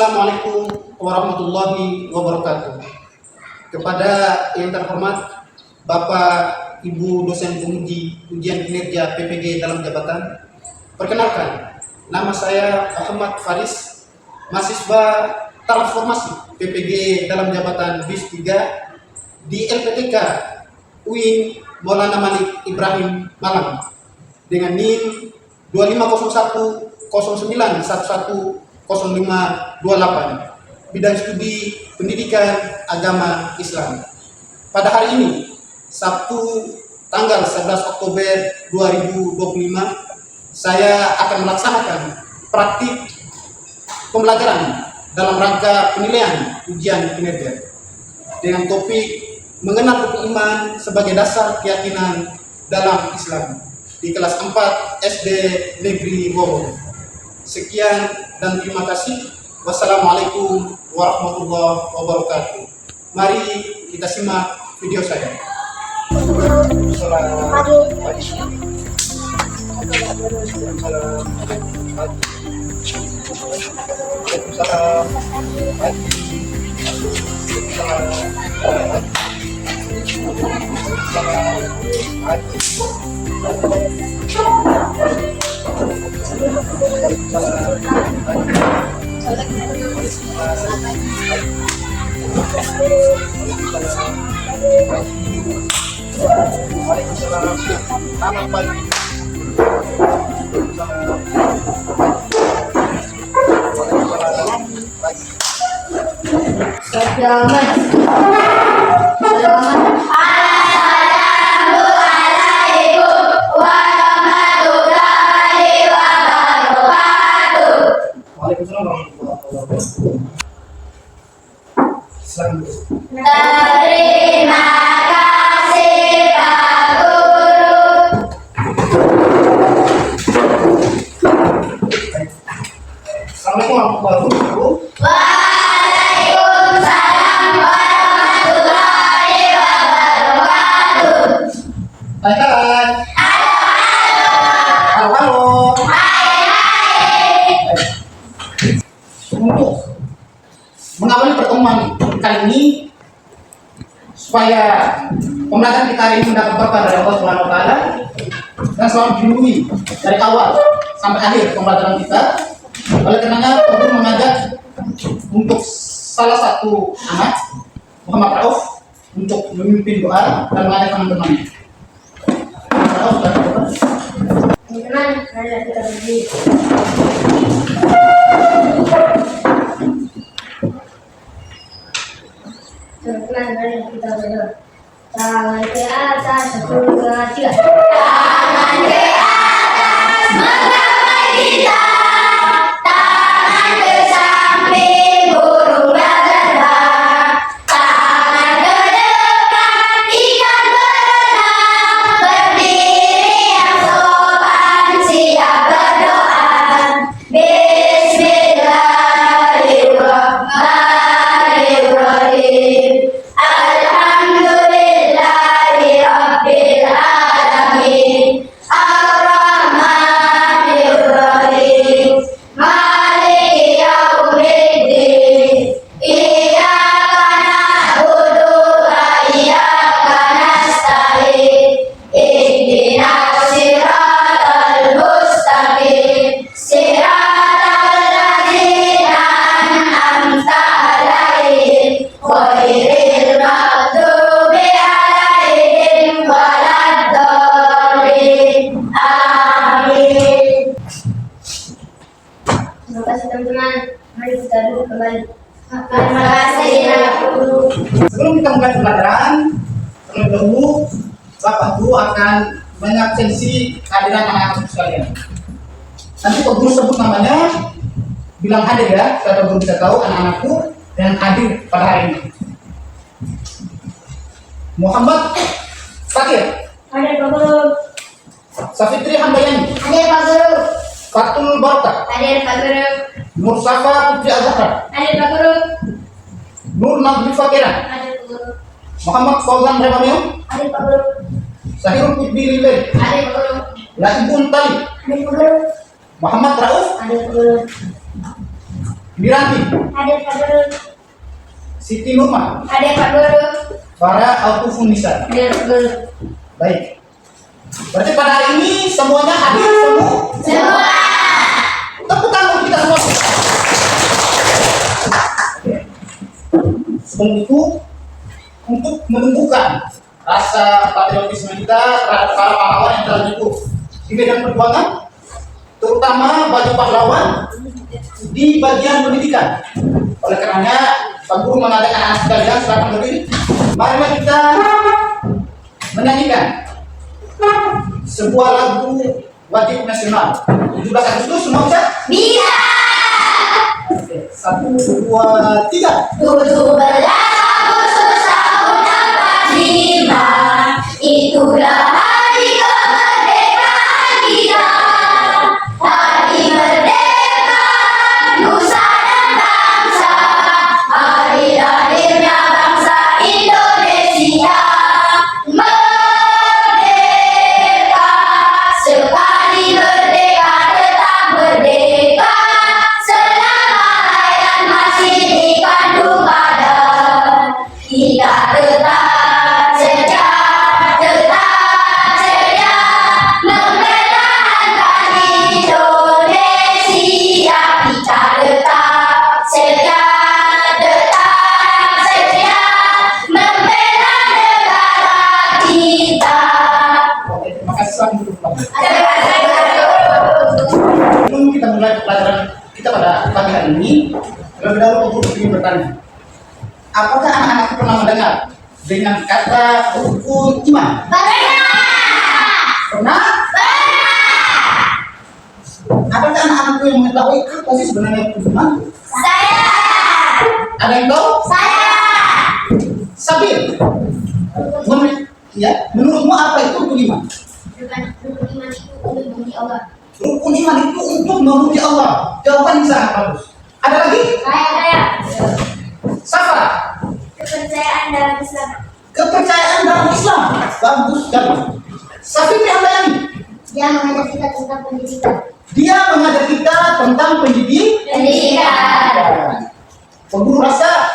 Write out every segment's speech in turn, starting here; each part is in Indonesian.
Assalamualaikum warahmatullahi wabarakatuh. Kepada yang terhormat Bapak Ibu dosen penguji ujian kinerja PPG dalam jabatan, perkenalkan, nama saya Ahmad Faris, mahasiswa transformasi PPG dalam jabatan BIS 3 di LPTK UIN Maulana Malik Ibrahim Malang dengan NIM 250109110528, bidang studi pendidikan agama Islam. Pada hari ini, Sabtu tanggal 11 Oktober 2025, saya akan melaksanakan praktik pembelajaran dalam rangka penilaian ujian kinerja dengan topik mengenal rukun iman sebagai dasar keyakinan dalam Islam di kelas 4 SD Negeri Wohol. Sekian dan terima kasih. Wassalamualaikum warahmatullahi wabarakatuh. Mari kita simak video saya. Terima kasih Pak Guru. Assalamualaikum warahmatullahi wabarakatuh. Waalaikumsalam warahmatullahi wabarakatuh. Hai. Halo. Untuk mengawali pertemuan kali ini, supaya pembelajaran kita hari ini mendapat berkah dari Allah Subhanahu wa Ta'ala dan selalu dilindungi dari awal sampai akhir pembelajaran kita. Oleh karenanya, Guru mengajak untuk salah satu anak, Muhammad Rauf, untuk memimpin doa dan mengajak teman-temannya. Rauf, Teman-teman, mari kita berdiri. Teman-teman, mari kita berdoa. Tangan ke atas, 1, 2, 3. Tangan ke atas, menggapai kita. Tangan ke samping, burung berterbang. Tangan ke depan, ikan berenang. Berdiri yang sopan, siap berdoa. Bismillahirrahmanirrahim. Alhamdulillahirabbil alamin. Ar-Rahmanirrahim. Maliki yaumiddin. Iyyaka na'budu wa iyyaka nasta'in. Ihdinas siratal mustaqim. Siratal ladzina an'amta 'alaihim ghairil maghdubi 'alaihim waladdallin. Amin. Terima kasih teman-teman. Mari kita duduk kembali. Terima kasih ya Guru. sebelum kita mulai pembelajaran, terlebih dahulu Bapak Guru akan mengabsensi kehadiran anak-anak sekalian. Nanti Pak Guru sebut namanya, bilang hadir ya, supaya Pak Guru bisa tahu anak-anakku yang hadir pada hari ini. Muhammad Fakir, Hadir Pak Guru. Safitri Handayani, Hadir Pak Guru. Fatul Barta, Hadir Pak Guru. Nur Safa Putri Azhar, Hadir Pak Guru. Nur Nazli Fakiran, Hadir Pak Guru. Muhammad Fauzan Remamio, Hadir Pak Guru. Sahirul Putri Lile, Hadir Pak Guru. Laibun Tali, Hadir Pak Guru. Muhammad Rauf, Hadir Pak Guru. Miranti, Hadir Pak Guru. Siti Nurma, Hadir Pak Guru. Farah Altufunisa. Hadir Pak Guru. Baik. Berarti pada hari ini semuanya hadir semua. Semua. Tepuk tangan kita semua. Sebelum itu, untuk menumbuhkan rasa patriotisme kita terhadap para pahlawan yang telah hidup di medan perjuangan, terutama bagi pahlawan di bagian pendidikan. Oleh karenanya, Pak Guru mengadakan anak sekalian silakan berdiri. Mari kita menyanyikan sebuah lagu wajib nasional. 17 Agustus semua bisa? Bisa. Oke, 1, 2, 3. 17 Agustus tahun 45, itulah hari kemerdekaan kita. Hari merdeka nusa dan bangsa, hari lahirnya bangsa Indonesia. Merdeka, sekali merdeka tetap merdeka, selama hayat masih dikandung badan. Kita tetap setia, mempertahankan Indonesia. Kita tetap setia, membela negara kita. Oke, terima kasih. Selamat duduk, Pak. Sebelum kita mulai pelajaran kita pada pagi hari ini, terlebih dahulu Pak Guru ingin bertanya, apakah anak-anak pernah mendengar dengan kata rukun iman? Pernah? Apakah anak-anakku yang mengetahui apa sih sebenarnya rukun iman? Saya. Ada yang tahu? Saya. Sabil. Menurutmu apa itu rukun iman? Rukun iman itu untuk memuji Allah. Rukun iman itu untuk memuji Allah. Jawaban sangat bagus. Ada lagi? Saya. Safa. Kepercayaan dalam Islam. Kepercayaan dalam Islam. Bagus sekali. Safi Prihandayani. Dia mengajar kita tentang pendidikan. Dia mengajar kita tentang pendidikan. Guru rasa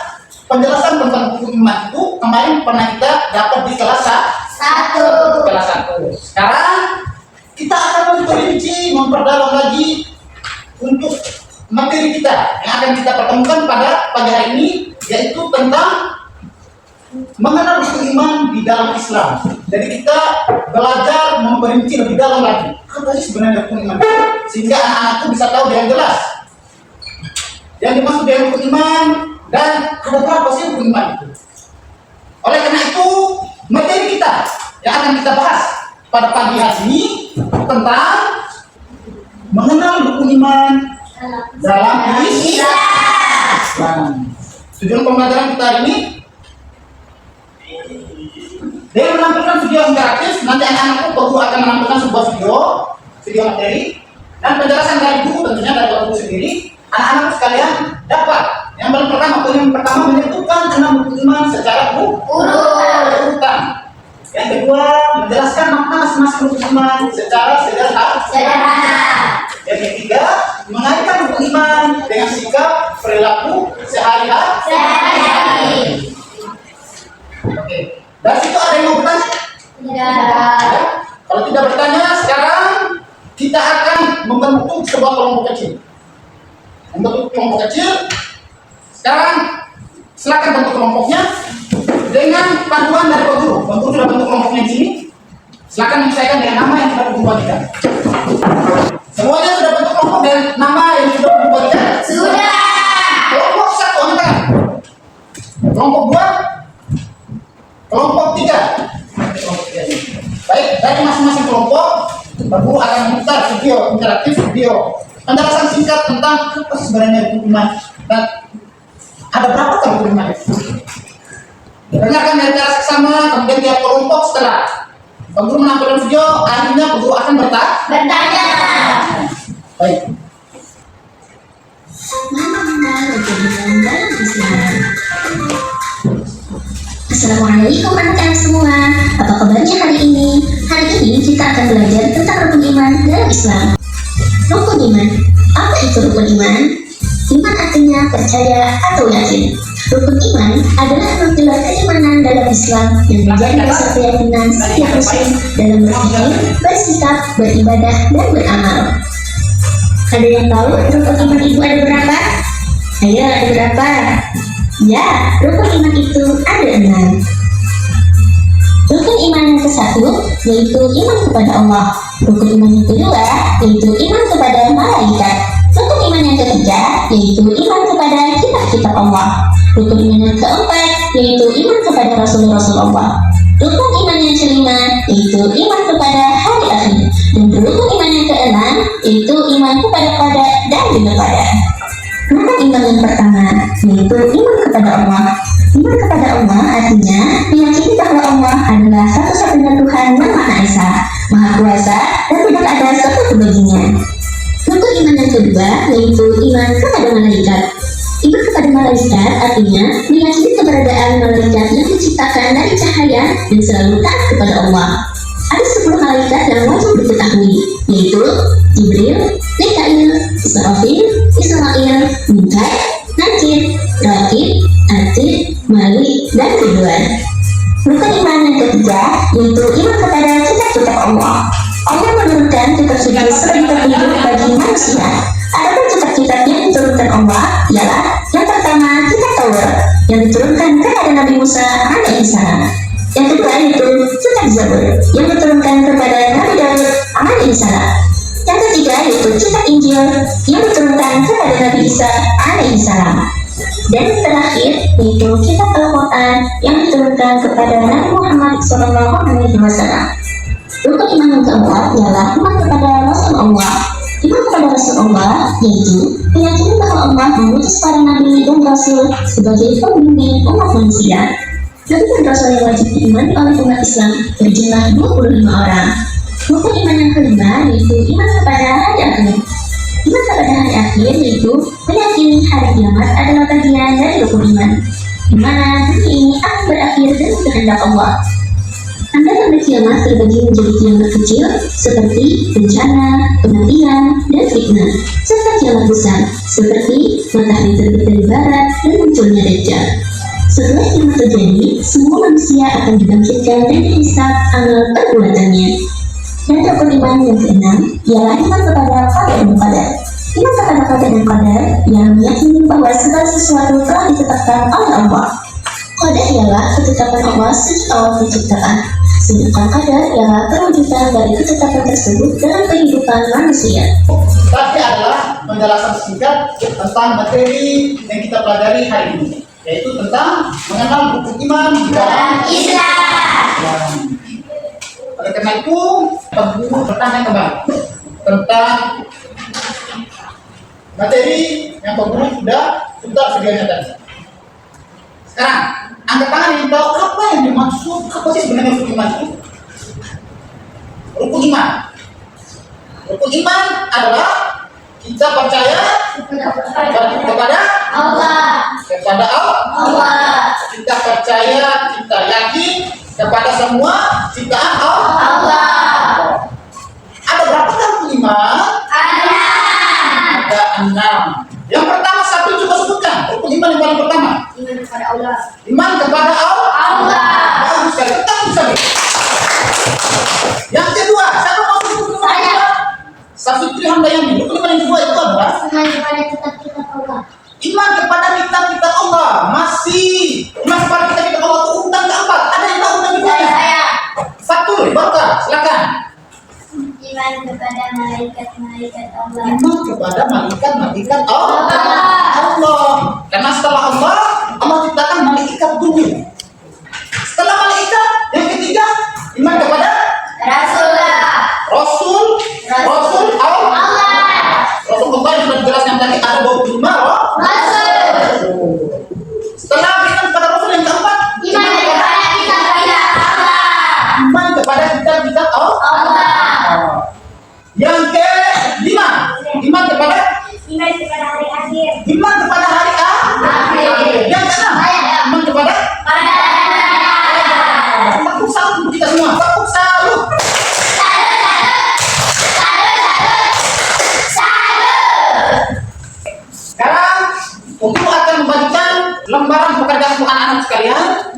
penjelasan tentang rukun iman itu kemarin pernah kita dapat di kelas 1. Kelas 1. Sekarang kita akan memperinci, memperdalam lagi untuk materi kita yang akan kita pertemukan pada pagi hari ini, yaitu tentang mengenal rukun iman di dalam Islam. Jadi kita belajar memperinci lebih dalam lagi apa sih sebenarnya rukun iman, sehingga anak-anakku bisa tahu dengan jelas yang dimaksud dengan rukun iman dan ada berapa sih rukun iman itu. Oleh karena itu, materi kita yang akan kita bahas pada pagi hari ini tentang mengenal rukun iman dalam Islam. Tujuan pembelajaran kita hari ini dia menampilkan video interaktif. Nanti anak-anakku Guru akan menampilkan sebuah video materi dan penjelasan dari guru, tentunya dari guru sendiri. Anak-anak sekalian dapat yang paling pertama menentukan 6 rukun iman secara urutan. Yang kedua, menjelaskan makna masing-masing rukun iman secara sederhana. Yang ketiga, mengaitkan rukun iman dengan sikap perilaku sehari-hari. Oke. Dari situ ada yang mau bertanya? Tidak. Ya. Kalau tidak bertanya, sekarang kita akan membentuk sebuah kelompok kecil. Membentuk kelompok kecil. Sekarang silakan bentuk kelompoknya dengan panduan dari Pak Guru. Pak Guru sudah bentuk kelompoknya di sini. Silakan menyesuaikan dengan nama yang sudah Pak Guru bagikan. Semuanya sudah bentuk kelompok dan nama yang sudah Pak Guru bagikan? Sudah. Kelompok 1 angkat tangan. Kelompok 2. Kelompok 3. Baik, dari masing-masing kelompok, Pak Guru akan memutar video interaktif, video penjelasan singkat tentang apa sebenarnya rukun iman dan ada berapa rukun iman itu. Dengarkan dari cara seksama, kemudian tiap kelompok setelah Pak Guru menampilkan video, akhirnya Pak Guru akan Bertanya. Baik. Mengenal rukun iman dalam Islam. Assalamualaikum anak-anak semua. Apa kabarnya hari ini? Hari ini kita akan belajar tentang rukun iman dalam Islam. Rukun iman. Apa itu rukun iman? Iman artinya percaya atau yakin. Rukun iman adalah 6 pilar keimanan dalam Islam yang menjadi dasar keyakinan setiap muslim dalam berpikir, bersikap, beribadah, dan beramal. Ada yang tahu rukun iman itu ada berapa? Ayo, ada berapa? Ya, rukun iman itu ada 6. Rukun iman yang ke-1 yaitu iman kepada Allah. Rukun iman yang kedua yaitu iman kepada malaikat. Rukun iman yang ketiga yaitu iman kepada kitab-kitab Allah. Rukun iman yang keempat yaitu iman kepada Rasul-Rasul Allah. Rukun iman yang kelima yaitu iman kepada hari akhir. Dan rukun iman yang keenam yaitu iman kepada qada dan juga qadar. Rukun iman yang pertama yaitu iman kepada Allah. Iman kepada Allah artinya meyakini bahwa Allah adalah satu-satunya Tuhan yang Maha Esa, Maha Kuasa, dan tidak ada sekutu baginya. Rukun iman yang kedua yaitu iman kepada malaikat. Iman kepada malaikat artinya meyakini keberadaan malaikat yang diciptakan dari cahaya dan selalu taat kepada Allah. Ada 10 malaikat yang wajib diketahui, yaitu Jibril, Mikail, Israfil, Israil, Mikail, Nakir, Rakib, Atid, Malik, dan Ridwan. Rukun iman yang ketiga yaitu iman kepada kitab-kitab Allah. Allah menurunkan kitab suci sebagai petunjuk bagi manusia. Adapun kitab-kitab yang diturunkan Allah ialah yang pertama kitab Taurat yang diturunkan kepada Nabi Musa alaihissalam. Yang kedua yaitu kitab Zabur yang diturunkan kepada Nabi Daud alaihissalam. Yang ketiga yaitu kitab Injil yang diturunkan kepada Nabi Isa alaihissalam. Dan yang terakhir yaitu kitab Al-Quran yang diturunkan kepada Nabi Muhammad SAW. Rukun iman yang keempat ialah iman kepada Rasul Allah. Iman kepada Rasul Allah yaitu meyakini bahwa Allah mengutus para nabi dan rasul sebagai pembimbing umat manusia. Nabi dan rasul yang wajib diimani oleh umat Islam berjumlah 25 orang. Rukun iman yang kelima yaitu iman kepada hari akhir. Iman kepada hari akhir yaitu meyakini hari kiamat adalah bagian dari rukun iman, di mana dunia ini akan berakhir dengan kehendak Allah. Tanda tanda kiamat terbagi menjadi kiamat kecil seperti bencana, kematian, dan fitnah, serta kiamat besar seperti matahari terbit dari barat dan munculnya Dajjal. Setelah kiamat terjadi, semua manusia akan dibangkitkan dan dihisab amal perbuatannya. Dan rukun iman yang keenam ialah iman kepada qada dan qadar. Iman kepada qada dan qadar yang meyakini bahwa segala sesuatu telah ditetapkan oleh Allah. Qada ialah ketetapan Allah sejak awal penciptaan, sedangkan qadar ialah perwujudan dari ketetapan tersebut dalam kehidupan manusia. Tadi adalah penjelasan singkat tentang materi yang kita pelajari hari ini, yaitu tentang mengenal rukun iman di dalam Islam. Oleh karena itu, Ibu bertanya kembali tentang materi yang Pak Guru sudah sedianya tadi. Sekarang, angkat tangan yang tahu apa yang dimaksud, apa sih sebenarnya rukun iman itu? Rukun iman. Rukun iman adalah kita percaya kepada Allah. Kepada Allah. Kita percaya, kita yakin kepada semua ciptaan Allah. Ada berapa rukun iman? Ada 6. Yang pertama satu coba sebutkan rukun iman yang paling pertama. Iman kepada Allah. Iman kepada Allah. Bagus sekali. Tepuk sekali. Yang kedua, siapa mau sebut rukun iman? Safitri Handayani. Rukun iman yang kedua itu adalah Iman kepada kitab-kitab Allah. iman kepada kitab-kitab Allah. Masih iman kepada kitab-kitab Allah itu urutan keempat. Ada yang tahu urutan keempatnya? Fatul, Barka, silakan. Iman kepada malaikat-malaikat Allah. Iman kepada malaikat-malaikat Allah. Karena setelah Allah ciptakan malaikat dulu. Setelah malaikat, yang ketiga iman kepada Rasul Allah. Rasul Allah yang sudah dijelaskan tadi ada 25 Setelah iman kepada Rasul yang keempat, Iman kepada kitab-kitab Allah. iman kepada kitab-kitab Allah. Yang kelima, iman kepada hari akhir. iman kepada hari akhir. Yang keenam, iman kepada tepuk salut kita semua. Tepuk salut. Sekarang sekalian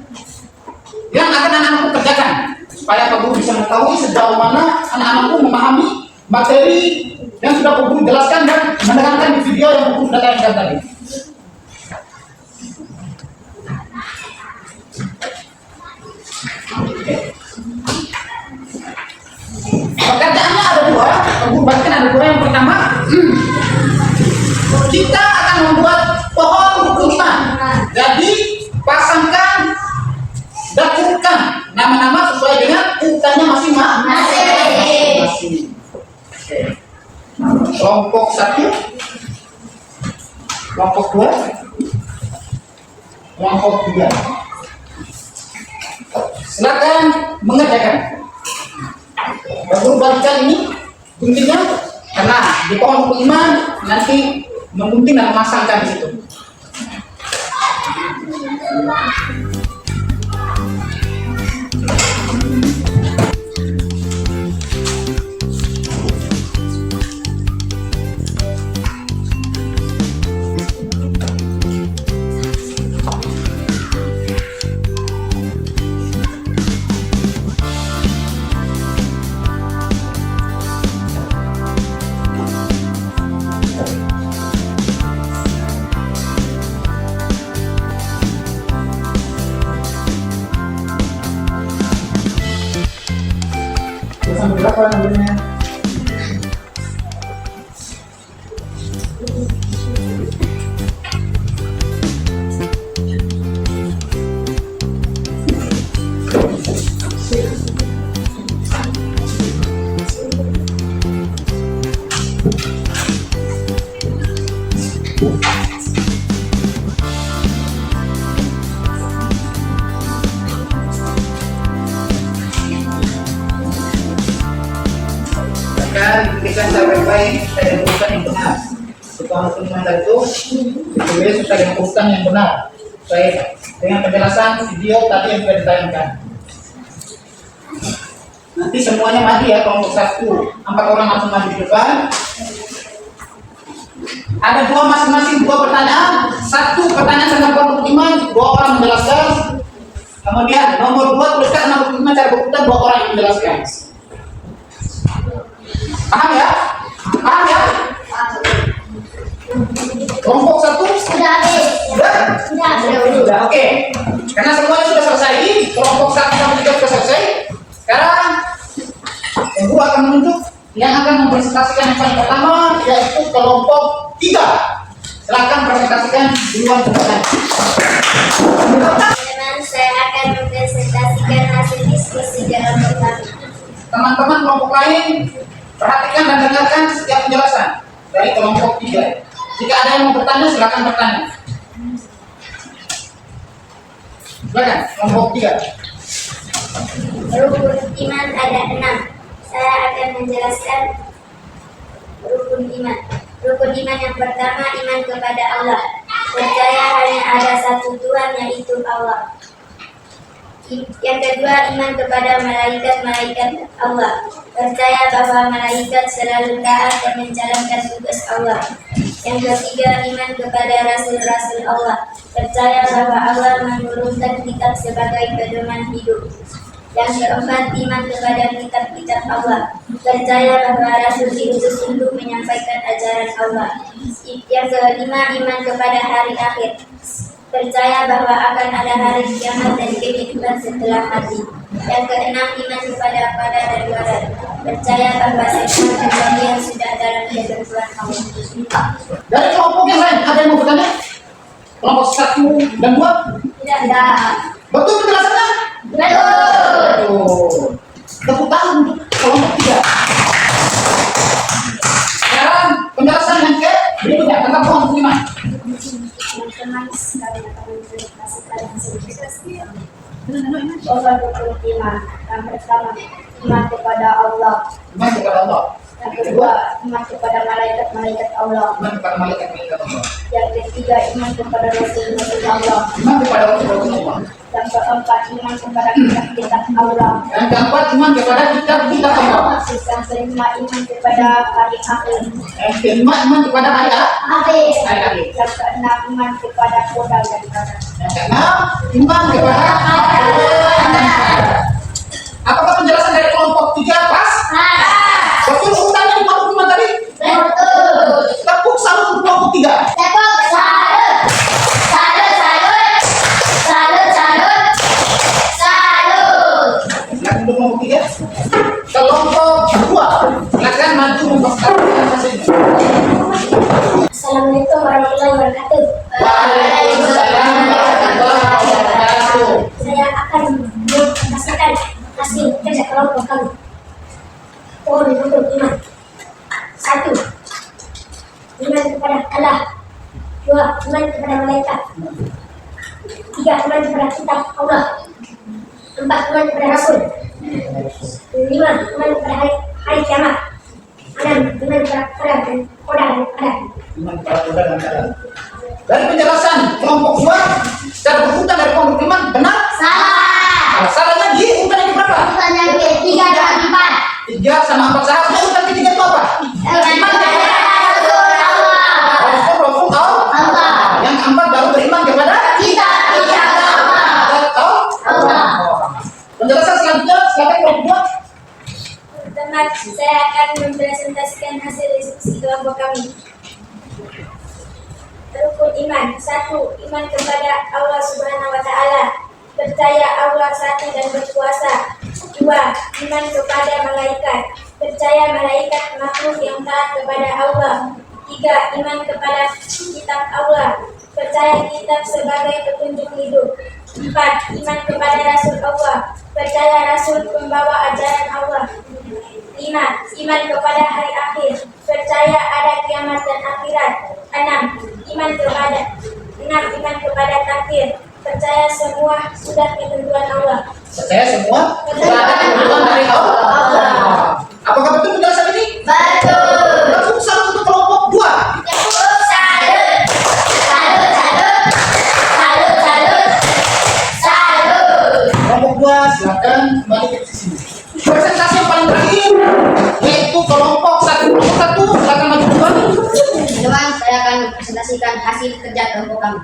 yang akan anak-anakku kerjakan supaya Pak Guru bisa mengetahui sejauh mana anak-anakku memahami materi yang sudah Pak Guru jelaskan dan mendengarkan di video yang Pak Guru sudah tayangkan tadi. Pekerjaannya ada dua, Pak Guru bagikan ada dua. Yang pertama, kita akan membuat pohon rukuniman. Jadi pasangkan dan urutkan nama-nama sesuai dengan urutannya masing-masing. Kelompok 1, kelompok 2, kelompok 3. Silakan mengerjakan. Baru bagikan ini guntingnya karena di pohon rukuniman nanti menggunting dan memasangkan di situ. Sampai berapa namanya? Diberikan cara baik saya urutan yang benar. Setelah rukuniman itu ditulis sesuai dengan urutan yang benar. Baik, dengan penjelasan video tadi yang sudah ditayangkan. Nanti semuanya maju ya, kelompok 1, 4 orang langsung maju di depan. Ada dua masing-masing dua pertanyaan. Satu pertanyaan tentang kelompok rukuniman, 2 orang menjelaskan. Kemudian nomor 2 tuliskan tentang rukuniman cara berurutan, 2 orang yang menjelaskan. Paham ya? Paham ya? Kelompok 1 Sudah habis. sudah oke. Karena semuanya sudah selesai, kelompok 1 sampai 3 sudah selesai. Sekarang Ibu akan menunjuk yang akan mempresentasikan yang paling pertama, yaitu kelompok 3. Silakan presentasikan duluan kepada. Teman-teman, saya akan mempresentasikan hasil diskusi dalam pertama. Teman-teman kelompok lain, perhatikan dan dengarkan setiap penjelasan dari kelompok 3. Jika ada yang mau bertanya, silakan bertanya. Silakan, kelompok 3. Rukun iman ada 6. Saya akan menjelaskan rukun iman. Rukun iman yang pertama, iman kepada Allah. Percaya hanya ada satu Tuhan, yaitu Allah. Yang kedua, iman kepada malaikat-malaikat Allah. Percaya bahwa malaikat selalu taat dan menjalankan tugas Allah. Yang ketiga, iman kepada rasul-rasul Allah. Percaya bahwa Allah menurunkan kitab sebagai pedoman hidup. Yang keempat, iman kepada kitab-kitab Allah. Percaya bahwa rasul diutus untuk menyampaikan ajaran Allah. Yang kelima, iman kepada hari akhir. Percaya bahwa akan ada hari kiamat dan kehidupan setelah mati. Yang keenam, iman kepada pada dan barat. Percaya bahwa segala kejadian sudah dalam ketentuan Allah. Dari kelompok yang lain, ada yang mau bertanya? Kelompok 1 dan 2? Tidak ada. Betul penjelasannya? Betul. Tepuk tangan untuk kelompok 3. Sekarang penjelasan yang berikutnya tentang pohon rukuniman. Teman-teman sekalian akan mempresentasikan hasil diskusi. Pohon rukun iman. Yang pertama, iman kepada Allah. Iman kepada Allah. Yang kedua, iman kepada malaikat-malaikat Allah. Iman kepada malaikat-malaikat Allah. Yang ketiga, iman kepada Rasul-Rasul Allah. Iman kepada Rasul Allah. Yang keempat, iman kepada kitab-kitab Allah. Yang keempat, iman kepada kitab-kitab Allah. Yang kelima, iman kepada hari akhir. Yang kelima, iman kepada hari akhir. Yang keenam, iman kepada qadar dan qadar. Yang keenam, iman kepada apakah penjelasan dari kelompok 3 pas? Betul urutannya di kelompok 5 tadi? Betul. Tepuk salut untuk kelompok 3. Tepuk salut. Salut, salut. Salut, salut. Salut. Silakan untuk kelompok 3. Kelompok 2, silakan maju untuk hasil. Assalamualaikum warahmatullahi wabarakatuh. Waalaikumsalam warahmatullahi wabarakatuh. Saya akan mempresentasikan hasil kerja kelompok kami. Pohon rukun iman. 1. Iman kepada Allah. 2. Iman kepada malaikat. 3. Iman kepada kitab Allah. 4. Iman kepada Rasul. 5. Iman kepada hari kiamat. 6. Iman kepada qadar dan qadar. Iman kepada Tuhan dan Tuhan. Dari penjelasan kelompok 2 secara berurutan dari kelompok 5 benar? Salah. Salahnya di urutan yang berapa? Urutan yang ketiga dan 4. 3 sama 4 seharusnya urutan ketiga itu apa? Iman kepada Rasul Allah. Rasul Allah. Yang keempat baru beriman kepada Kitab Allah. Penjelasan selanjutnya silakan kelompok 2. Teman, saya akan mempresentasikan hasil diskusi kelompok kami. Rukun iman. 1. Iman kepada Allah Subhanahu wa Ta'ala. Percaya Allah satu dan berkuasa. 2. Iman kepada malaikat. Percaya malaikat makhluk yang taat kepada Allah. 3. Iman kepada kitab Allah. Percaya kitab sebagai petunjuk hidup. 4. Iman kepada Rasul Allah. Percaya Rasul pembawa ajaran Allah. 5. Iman kepada hari akhir. Percaya ada kiamat dan akhirat. 6. Iman kepada takdir. Percaya semua sudah ketentuan Allah. Percaya semua sudah ada ketentuan dari Allah. Apakah betul penjelasan ini? Betul. Langsung salut untuk kelompok 2. Salut, salut, salut, salut, salut. Kelompok 2 silakan kembali ke sini. Presentasi yang paling terakhir yaitu kelompok 1. Kelompok 1 silakan maju kembali. Teman, saya akan mempresentasikan hasil kerja kelompok kami.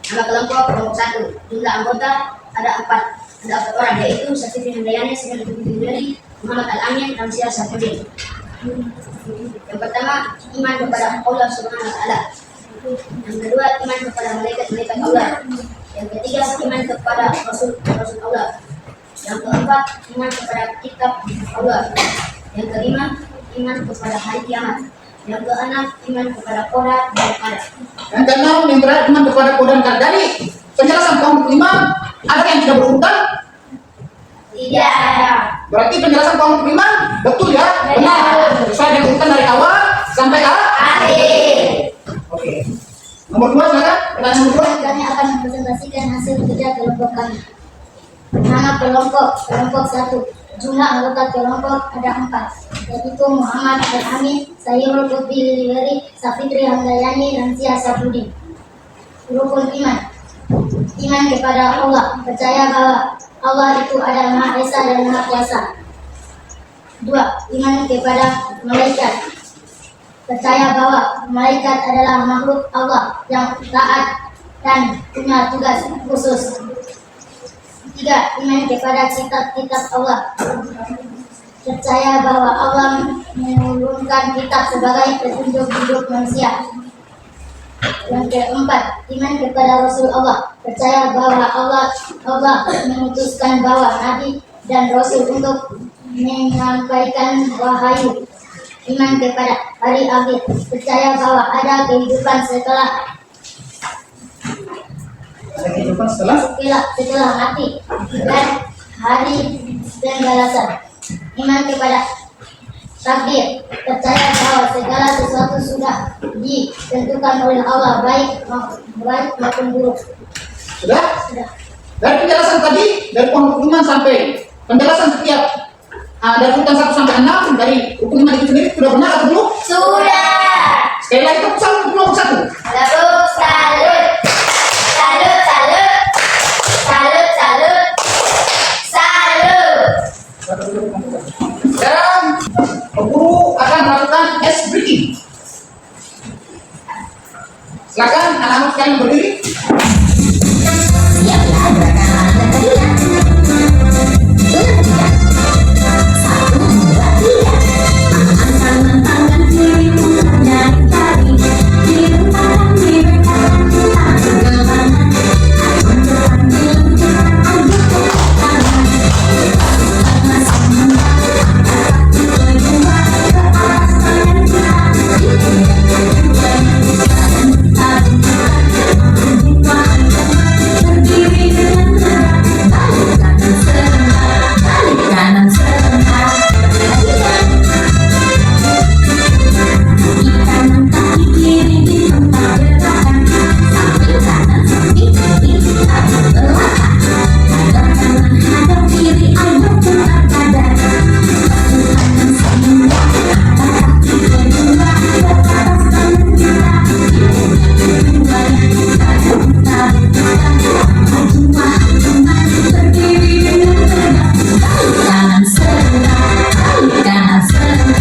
Nama kelompok 1. Jumlah anggota ada 4 orang, yaitu Safitri Handayani, Sri Biduri, Muhammad Al-Amin, Ramsia Safudin. Yang pertama, iman kepada Allah Subhanahu wa Ta'ala. Yang kedua, iman kepada malaikat-malaikat Allah. Yang ketiga, iman kepada Rasul Allah. Yang keempat, iman kepada kitab Allah. Yang kelima, iman kepada hari kiamat. Yang keenam, iman kepada qadar dan qadar. Yang keenam yang terakhir iman kepada qadar dan qadar. Dari penjelasan kelompok 5 ada yang tidak berurutan? Tidak ada. Berarti penjelasan kelompok 5 betul ya? Benar. Sesuai dengan urutan dari awal sampai Akhir. Oke. Nomor 2 silakan. Pertanyaan nomor 2. Kami akan mempresentasikan hasil kerja kelompok kami. Nama kelompok 1. Jumlah anggota kelompok ada 4, yaitu Muhammad Al-Amin, Sayyidul Qutbi, Safitri Handayani, Ramsia Safudin. Rukun iman. Iman kepada Allah. Percaya bahwa Allah itu adalah Maha Esa dan Maha Kuasa. 2. Iman kepada malaikat. Percaya bahwa malaikat adalah makhluk Allah yang taat dan punya tugas khusus. 3. Iman kepada kitab-kitab Allah. Percaya bahwa Allah menurunkan kitab sebagai petunjuk hidup manusia. Yang keempat, iman kepada Rasul Allah. Percaya bahwa Allah memutuskan bahwa Nabi dan Rasul untuk menyampaikan wahyu. Iman kepada hari akhir. Percaya bahwa ada kehidupan setelah mati dan hari pembalasan. Iman kepada takdir. Percaya bahwa segala sesuatu sudah ditentukan oleh Allah, baik maupun buruk. Sudah? Dari penjelasan tadi dari kelompok 5 sampai penjelasan setiap dari urutan 1 sampai 6 dari rukun iman itu sendiri sudah benar atau belum? Sudah. Sekali lagi tepuk tangan untuk nomor 1. Tepuk salut. Salut, salut. Salut, salut. Salut. Sekarang guru akan melakukan ice breathing. Silakan anak-anak sekalian berdiri. Siaplah gerakan olahraga kedua. Ulang 3. 1, 2, 3. Angkat dirimu dari tadi. Diri kanan, diri kanan, tak bergelangan. Ayo depan, gelenggang, ayo ke kanan. Pertama sebentar, angkat kaki kedua ke atas tangan kita. Dipegangkan keduanya, sebentar, berdiri dengan tegak. Balik kanan sebentar, balik kanan sebentar. Perhatikan. Kaki kanan, kaki kiri di tempat gerakan. Samping kanan, samping kiri, tarik belakang. Hadap kanan, hadap kiri, ayo putar badan. Kaki kanan sebentar, angkat kaki kedua ke atas tangan kita. Dipegangkan keduanya, berdiri dengan tegak. Balik kanan sebentar, balik kanan sebentar.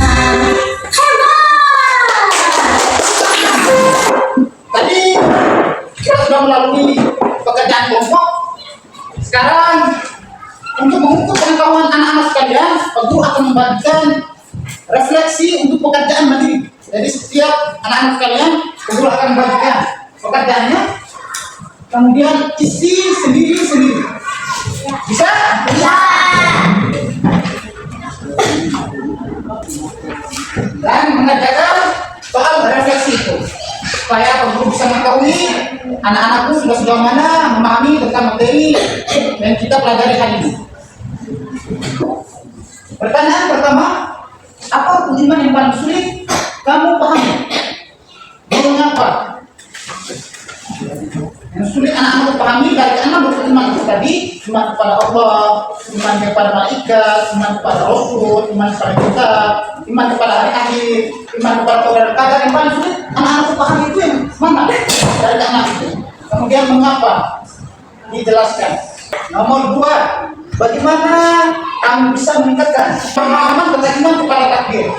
Tadi kita sudah melalui pekerjaan kelompok. Sekarang untuk mengukur pengetahuan anak-anak sekalian, guru akan membagikan refleksi untuk pekerjaan mandiri. Jadi setiap anak-anak sekalian, guru akan membagikan pekerjaannya, kemudian isi sendiri-sendiri. Bisa? Ya. Dan mengerjakan soal refleksi itu supaya guru bisa mengetahui anak-anakku sudah sejauh mana memahami tentang materi yang kita pelajari hari ini. Pertanyaan pertama, apa rukun iman yang paling sulit kamu pahami? Mengapa? Yang sulit anak-anak pahami dari 6 rukun iman itu tadi: iman kepada Allah, iman kepada malaikat, iman kepada Rasul, iman kepada kitab, iman kepada hari akhir, iman kepada kebenaran qadar. Yang paling sulit anak-anak pahami itu yang mana dari anak itu? Kemudian mengapa? Dijelaskan. Nomor 2, bagaimana kamu bisa meningkatkan pemahaman tentang iman kepada takdir?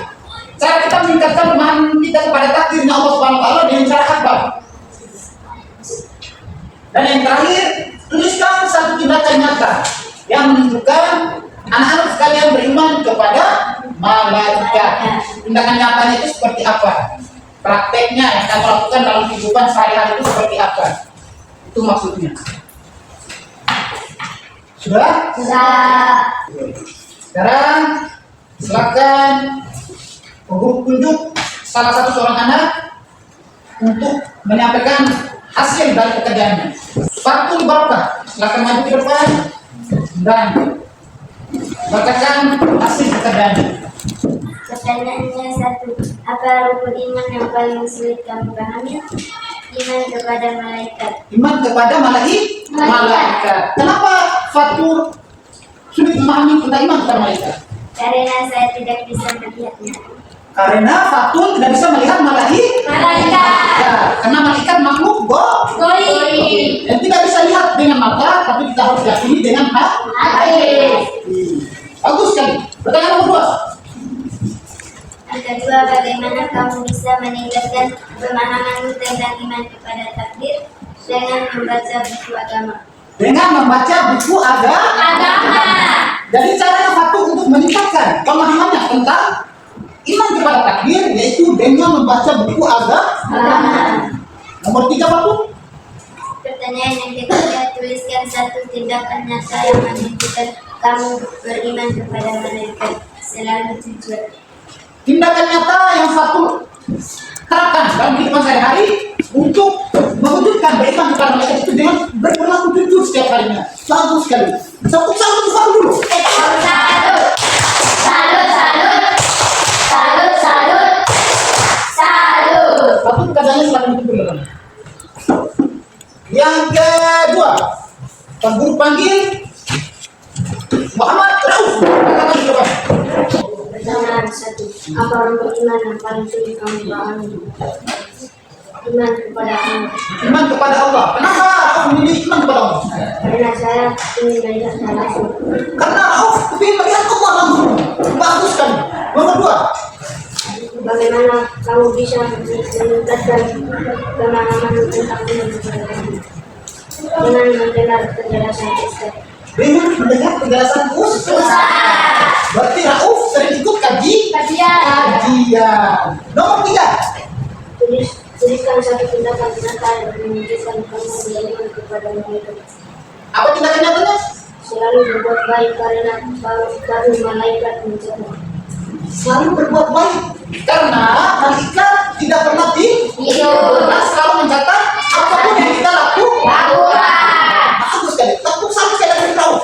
Cara kita meningkatkan pemahaman kita kepada takdirnya Allah Subhanahu wa taala dengan cara apa? Dan yang terakhir, tuliskan satu tindakan nyata yang menunjukkan anak-anak sekalian beriman kepada malaikat. Tindakan nyatanya itu seperti apa? Prakteknya yang kita lakukan dalam kehidupan sehari-hari itu seperti apa? Itu maksudnya. Sudah? Sudah. Sekarang silakan guru tunjuk salah satu seorang anak untuk menyampaikan hasil dari pekerjaannya. Fatul Barakah, silakan maju ke depan dan bacakan hasil pekerjaannya. Pertanyaannya 1. Apa rukun iman yang paling sulit kamu pahami? Iman kepada malaikat. Iman kepada malaikat. Kenapa Fatul sulit memahami tentang iman kepada malaikat? Karena saya tidak bisa melihatnya. Karena Fatul tidak bisa melihat malaikat. Ya, karena malaikat makhluk Goib. yang tidak bisa lihat dengan mata, tapi kita harus yakini dengan hati. Bagus sekali. Pertanyaan nomor 2. Yang kedua, bagaimana kamu bisa meningkatkan pemahamanmu tentang iman kepada takdir dengan membaca buku agama? Dengan membaca buku agama. Jadi caranya Fatul untuk meningkatkan pemahamannya tentang iman kepada takdir yaitu dengan membaca buku agama. Nomor 3, Fatul. Pertanyaan yang ketiga, tuliskan satu tindakan nyata yang menunjukkan kamu beriman kepada malaikat. Selalu tujuan. Tindakan nyata yang Fatul terapkan dalam kehidupan sehari-hari untuk mewujudkan beriman kepada malaikat itu dengan berperilaku jujur setiap harinya. Bagus sekali. Satu Fatul dulu. Salut, salut, salut, salut, salut, salut. Fatul katanya selalu itu dulu. Yang kedua, Pak Guru panggil Muhammad Rauf. Katakan di depan. Pertanyaan 1. Apa rukun iman yang paling sulit kamu pahami? Iman kepada Allah. Iman kepada Allah. Kenapa Rauf memilih iman kepada Allah? Karena saya ingin melihat langsung. Karena Rauf ingin melihat Allah langsung. Bagus kan? Nomor 2. Bagaimana kamu bisa meningkatkan pemahaman tentang iman kepada Allah? Dengan mendengar penjelasan Ustaz. Dengan mendengar penjelasan Ustaz. Berarti Rauf sering ikut kajian. Nomor 3. Tuliskan satu tindakan nyata yang menunjukkan kamu beriman kepada mereka. Apa tindakan nyatanya? Selalu berbuat baik karena baru malaikat mencatat. Selalu berbuat baik karena malaikat tidak pernah tidur. Selalu mencatat apapun yang kita lakukan. Bagus sekali. Tepuk satu sekali dari Rauf.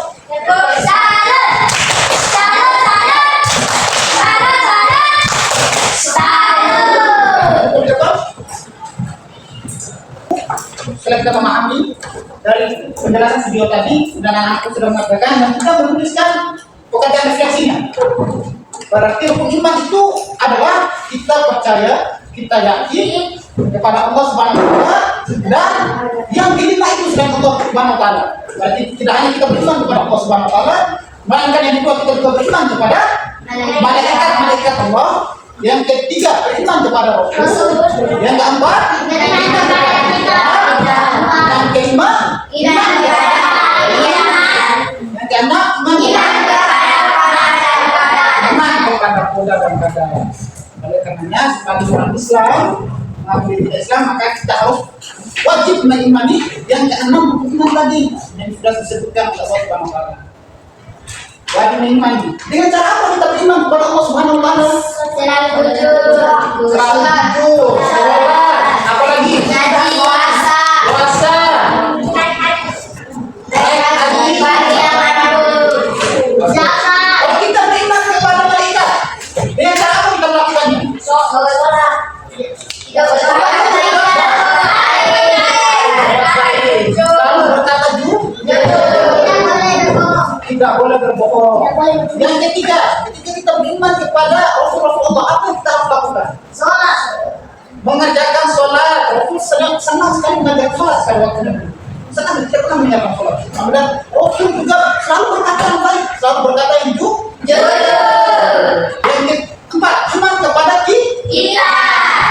Setelah kita memahami dari penjelasan video tadi dan anak-anakku sudah mengatakan dan kita menuliskan pekerjaan refleksinya. Berarti rukun iman itu adalah kita percaya, kita yakin kepada Allah Subhanahu wa taala dan yang kelima itu selain Allah Subhanahu wa taala. Berarti tidak hanya kita beriman kepada Allah Subhanahu wa taala, melainkan yang kedua kita juga beriman kepada malaikat Allah. Yang ketiga beriman kepada Rasul. Yang keempat beriman kepada yang kelima iman yang keenam iman kepada Buddha dan Buddha. Oleh karenanya sebagai orang Islam mengakui tidak Islam maka kita harus wajib mengimani yang keenam iman tadi yang sudah disebutkan oleh Allah Subhanahu wa taala. Wajib mengimani. Dengan cara apa kita beriman kepada Allah Subhanahu wa taala? Selalu jujur. Apalagi puasa. Kalau kita beriman kepada malaikat, dengan cara apa kita melakukannya? Selalu berkata jujur. Tidak boleh berbohong. Yang ketiga, ketika kita beriman kepada Rasulullah, apa yang kita harus lakukan? Mengerjakan sholat. Rasul senang sekali mengerjakan sholat pada waktunya. Senang tidak pernah mengerjakan sholat. Kemudian Rasul juga selalu berkata yang baik, selalu berkata yang jujur. Yang keempat, iman kepada kita.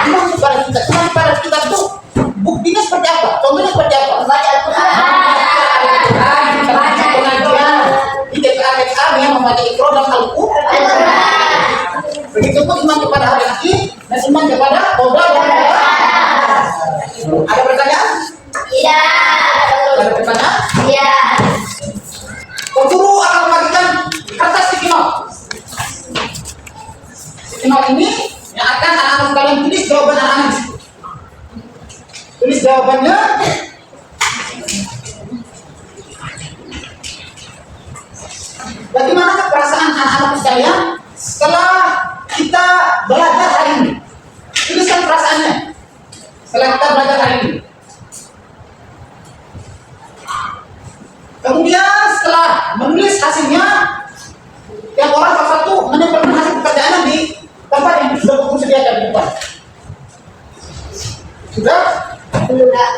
Iman kepada kita. Iman kepada kita itu buktinya seperti apa? Contohnya seperti apa? Baca Al-Quran, baca pengajian, di DPA yang membaca Iqra dan Al-Quran. Begitupun iman kepada hari akhir dan iman kepada qada dan qadar. Ada pertanyaan? Tidak. Ada pertanyaan? Iya. Guru akan membagikan kertas stikimal. Stikimal ini yang akan anak-anak kalian tulis jawaban anak-anak. Tulis jawabannya. Bagaimana perasaan anak-anak sekalian setelah kita belajar hari ini? Tuliskan perasaannya setelah kita belajar hari ini. Kemudian setelah menulis hasilnya, tiap orang satu-satu menempelkan hasil pekerjaannya di tempat yang sudah guru sediakan di depan. Sudah? Sudah.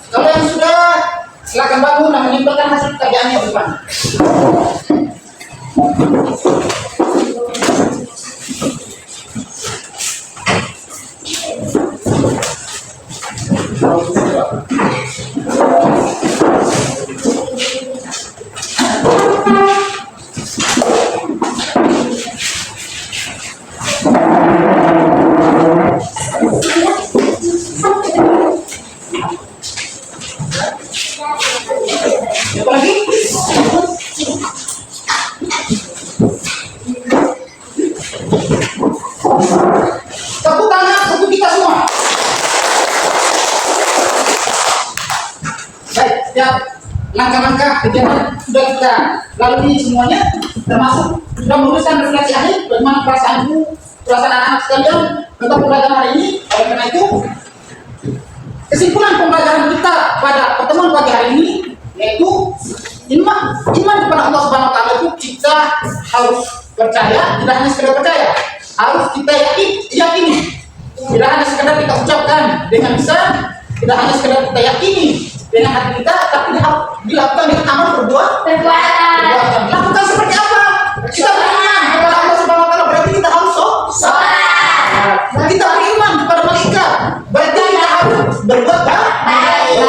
Kalau yang sudah, silakan bangun dan menempelkan hasil pekerjaannya di depan. Siapa lagi? Tepuk tangan untuk kita semua. Baik, setiap langkah-langkah kegiatan sudah kita lalui semuanya, termasuk sudah menuliskan refleksi akhir bagaimana perasaanku, perasaan anak-anak sekalian tentang pembelajaran hari ini. Oleh karena itu, kesimpulan pembelajaran kita pada pertemuan pagi hari ini yaitu iman kepada Allah Subhanahu wa taala itu kita harus percaya, tidak hanya sekedar percaya, harus kita yakini. Tidak hanya sekedar kita ucapkan dengan lisan, tidak hanya sekedar kita yakini dengan hati kita, tapi harus dilakukan dengan amal perbuatan. Lakukan seperti apa? Kita beriman kepada Allah Subhanahu wa taala, berarti kita harus sholat. Kita beriman kepada malaikat, berarti kita harus berbuat baik.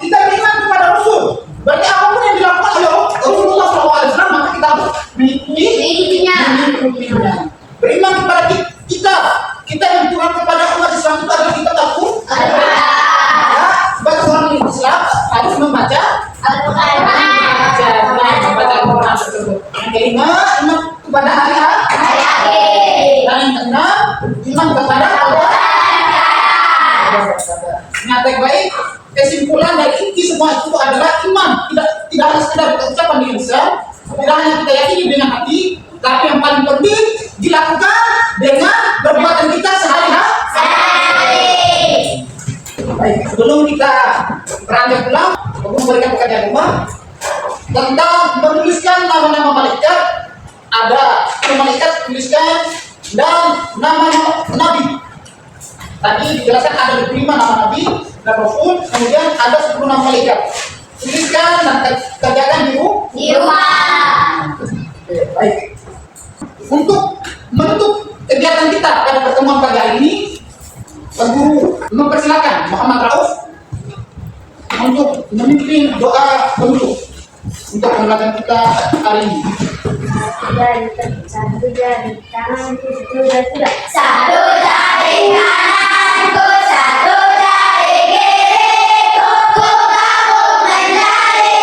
Kita beriman kepada Rasul, berarti apapun yang dilakukan oleh Rasulullah SAW, maka kita harus mengikutinya. Beriman kepada kita yang Tuhan kepada umat Islam itu adalah kita takut. Sebagai orang Islam harus membaca Al-Quran. Yang kelima, iman kepada hari akhir. Dan yang keenam, iman kepada Allah. Nah, baik-baik, kesimpulan dari inti semua itu adalah iman. Tidak hanya sekedar kita ucapkan di lisan, tidak hanya kita yakini dengan hati, tapi yang paling penting dilakukan dengan perbuatan kita sehari-hari. Baik, sebelum kita beranjak pulang, aku memberikan pekerjaan rumah tentang menuliskan nama-nama malaikat. Ada 10 malaikat tuliskan dan nama nabi. Tadi dijelaskan ada 25 nama nabi dan rasul, kemudian ada 10 nama malaikat. Tuliskan dan kerjakan di rumah. Baik. Untuk menutup kegiatan kita pada pertemuan pagi hari ini, Pak Guru mempersilakan Muhammad Rauf untuk memimpin doa penutup untuk pembelajaran kita hari ini. Satu jari kananku, satu jari kananku, satu jari kiriku, ku gabung menjadi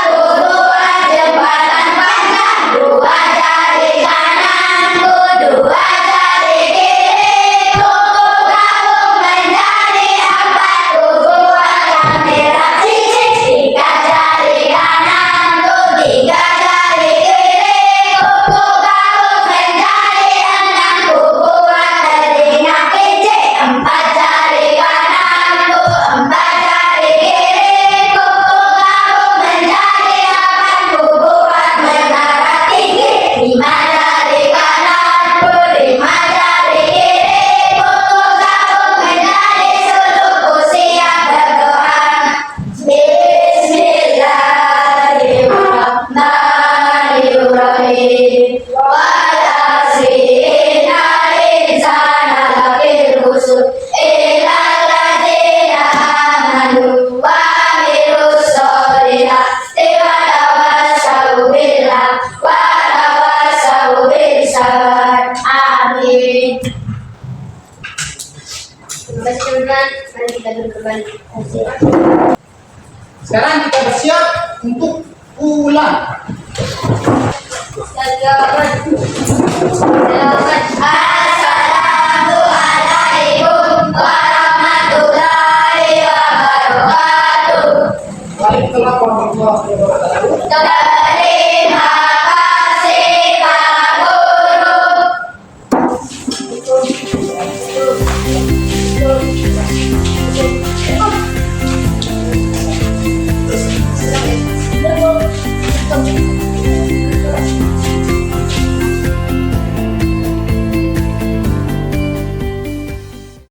dua jembatan panjang. Dua jari kananku, dua jari kiriku, ku gabung menjadi empat. Ku buatkan merah cincin. Tiga jari kananku, tiga jari kiriku, ku gabung menjadi enam. Ku buat telinga pincin. Empat jari kananku, empat jari kiriku, ku gabung menjadi delapan. Ku buat menara tinggi. Lima jari kananku, lima jari kiriku, ku gabung menjadi suluk. Ku siap berdoa. Bismillahirrahmanirrahim. Wal asri innal insana lafii khusr illa alladzina amanu wa amilus sholihati wa tawassaw billah wa tawassaw bis sabr. Amin. Terima kasih teman-teman. Mari kita duduk kembali. Sekarang kita bersiap untuk pulang. Selamat.